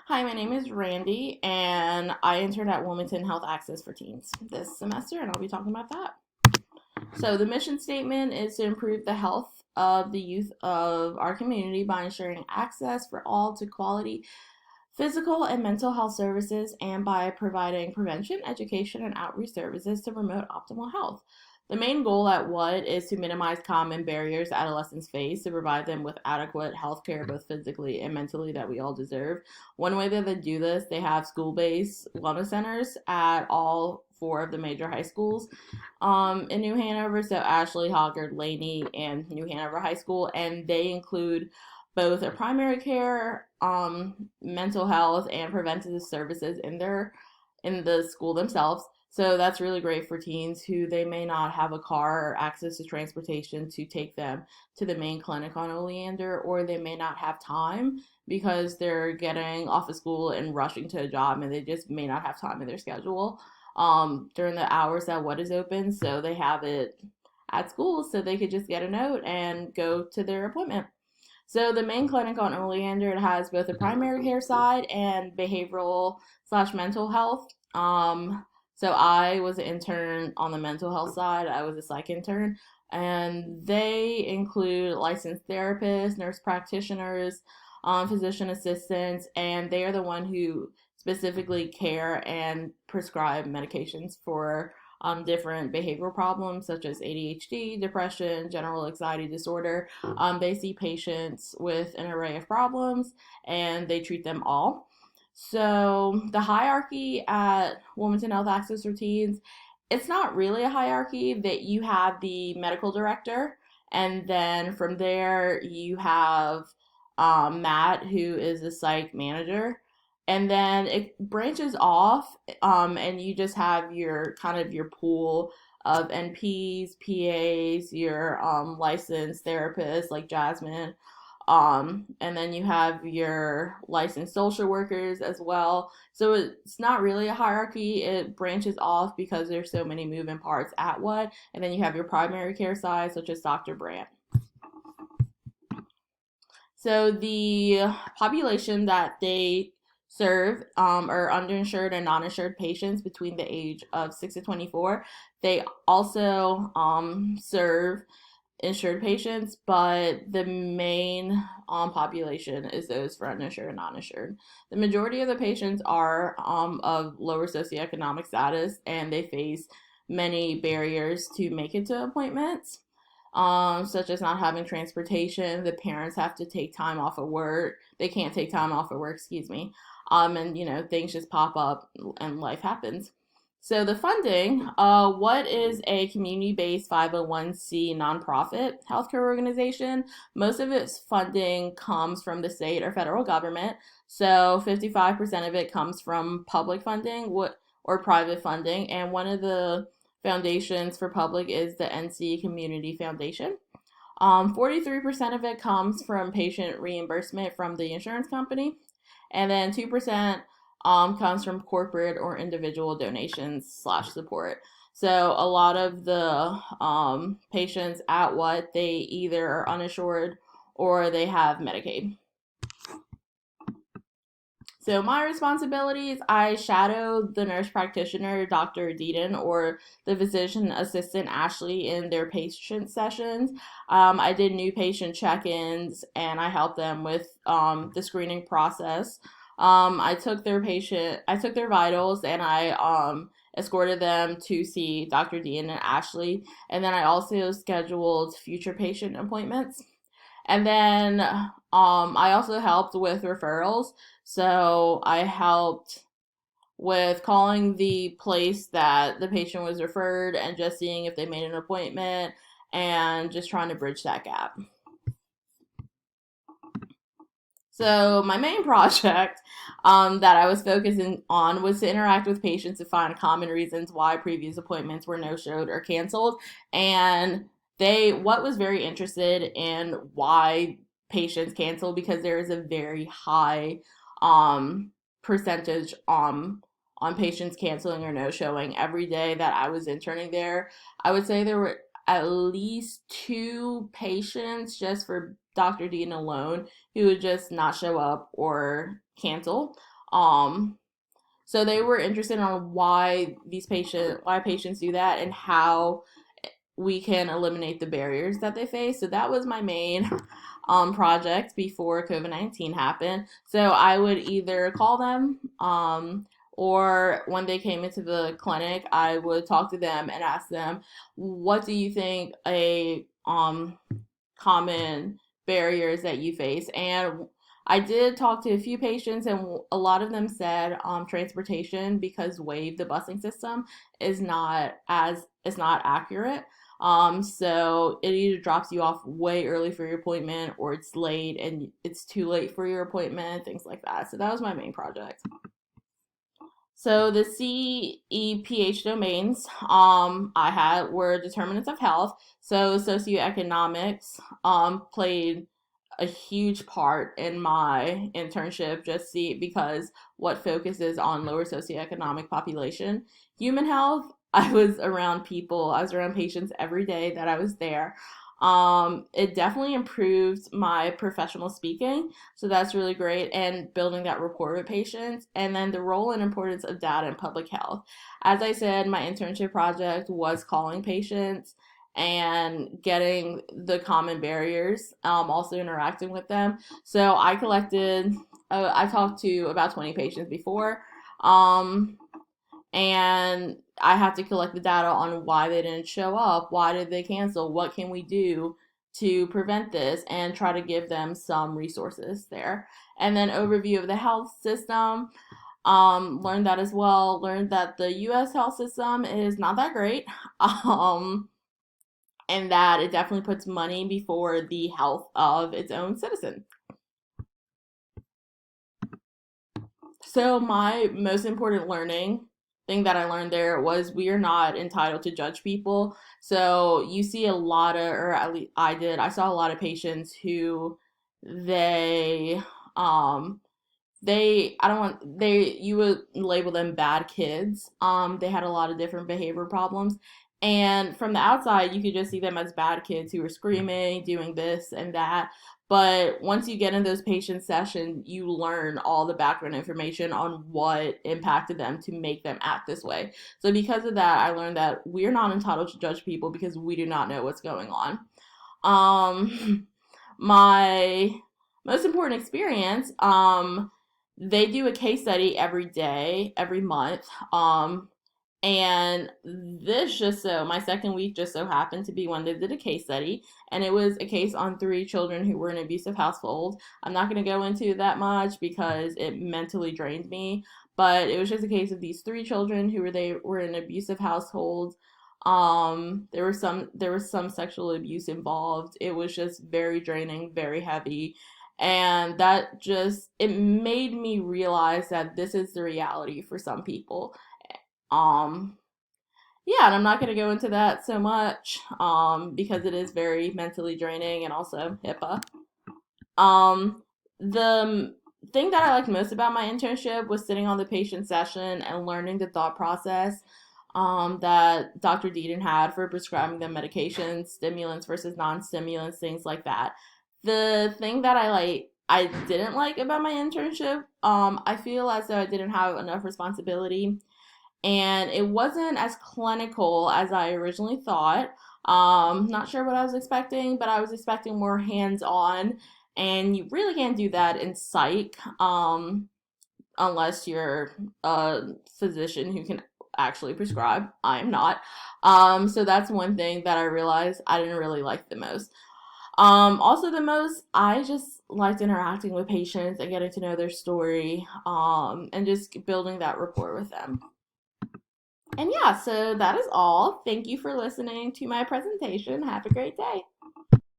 Hi, my name is Randy, and I interned at Wilmington Health Access for Teens this semester, and I'll be talking about that. So, the mission statement is to improve the health of the youth of our community by ensuring access for all to quality physical and mental health services and by providing prevention, education, and outreach services to promote optimal health. The main goal at WHAT is to minimize common barriers adolescents face to provide them with adequate health care, both physically and mentally, that we all deserve. One way that they do this, they have school based wellness centers at all four of the major high schools in New Hanover. So, Ashley, Hoggard, Laney, and New Hanover High School. And they include both a primary care, mental health, and preventative services in the school themselves. So that's really great for teens who they may not have a car or access to transportation to take them to the main clinic on Oleander, or they may not have time because they're getting off of school and rushing to a job and they just may not have time in their schedule during the hours that what is open. So they have it at school so they could just get a note and go to their appointment. So the main clinic on Oleander, it has both a primary care side and behavioral slash mental health. So I was an intern on the mental health side. I was a psych intern, and they include licensed therapists, nurse practitioners, physician assistants, and they are the one who specifically care and prescribe medications for different behavioral problems such as ADHD, depression, general anxiety disorder. They see patients with an array of problems and they treat them all. So the hierarchy at Wilmington Health Access Routines, it's not really a hierarchy. That you have the medical director, and then from there you have Matt, who is the psych manager, and then it branches off, and you just have your kind of your pool of NPs, PAs, your licensed therapists like Jasmine, and then you have your licensed social workers as well. So it's not really a hierarchy. It branches off because there's so many moving parts at what. And then you have your primary care side, such as Dr. Brandt. So the population that they serve are underinsured and non-insured patients between the age of 6 to 24. They also serve insured patients, but the main population is those for uninsured and non-insured. The majority of the patients are of lower socioeconomic status, and they face many barriers to make it to appointments, such as not having transportation. The parents have to take time off of work. They can't take time off of work, excuse me. And things just pop up and life happens. So the funding, what is a community-based 501c nonprofit healthcare organization? Most of its funding comes from the state or federal government. So 55% of it comes from public funding or private funding. And one of the foundations for public is the NC Community Foundation. 43% of it comes from patient reimbursement from the insurance company. And then 2% comes from corporate or individual donations slash support. So a lot of the patients at what they either are uninsured or they have Medicaid. So my responsibilities, I shadow the nurse practitioner, Dr. Deaton, or the physician assistant, Ashley, in their patient sessions. I did new patient check-ins, and I helped them with the screening process. I took their vitals, and I escorted them to see Dr. Deaton and Ashley, and then I also scheduled future patient appointments. And then I also helped with referrals. So I helped with calling the place that the patient was referred and just seeing if they made an appointment and just trying to bridge that gap. So my main project that I was focusing on was to interact with patients to find common reasons why previous appointments were no-showed or canceled. And what was very interested in why patients cancel, because there is a very high percentage on patients canceling or no-showing. Every day that I was interning there, I would say there were at least two patients just for Dr. Dean alone who would just not show up or cancel. So they were interested on why patients do that and how we can eliminate the barriers that they face. So that was my main project before COVID-19 happened. So I would either call them or when they came into the clinic, I would talk to them and ask them, what do you think a common barriers that you face? And I did talk to a few patients, and a lot of them said transportation, because Wave, the busing system, is not accurate. So it either drops you off way early for your appointment, or it's late and it's too late for your appointment, things like that. So that was my main project. So the CEPH domains I had were determinants of health. So socioeconomics played a huge part in my internship, because what focuses on lower socioeconomic population. Human health, I was around people, I was around patients every day that I was there. It definitely improved my professional speaking, so that's really great, and building that rapport with patients. And then the role and importance of data in public health. As I said, my internship project was calling patients and getting the common barriers, also interacting with them. So I talked to about 20 patients before, and I have to collect the data on why they didn't show up, why did they cancel, what can we do to prevent this, and try to give them some resources there. And then overview of the health system. Learned that as well. Learned that the U.S. health system is not that great, and that it definitely puts money before the health of its own citizen. So my most important learning thing that I learned there was we are not entitled to judge people. So you see a lot of, or at least I did, I saw a lot of patients who they I don't want they you would label them bad kids. They had a lot of different behavior problems. And from the outside, you could just see them as bad kids who were screaming, doing this and that. But once you get in those patient sessions, you learn all the background information on what impacted them to make them act this way. So because of that, I learned that we're not entitled to judge people because we do not know what's going on. My most important experience, they do a case study every day, every month. And my second week just so happened to be when they did a case study, and it was a case on 3 children who were in an abusive household. I'm not going to go into that much because it mentally drained me, but it was just a case of these 3 children they were in an abusive household. There was some sexual abuse involved. It was just very draining, very heavy, and it made me realize that this is the reality for some people. um yeah, and I'm not going to go into that so much because it is very mentally draining, and also HIPAA. The thing that I liked most about my internship was sitting on the patient session and learning the thought process that Dr. Deaton had for prescribing them medications, stimulants versus non-stimulants, things like that. The thing that I didn't like about my internship, I feel as though I didn't have enough responsibility, and it wasn't as clinical as I originally thought. Not sure what I was expecting, but I was expecting more hands-on, and you really can't do that in psych, unless you're a physician who can actually prescribe. I'm not. So that's one thing that I realized I didn't really like the most. Also the most, I just liked interacting with patients and getting to know their story, and just building that rapport with them. And yeah, so that is all. Thank you for listening to my presentation. Have a great day.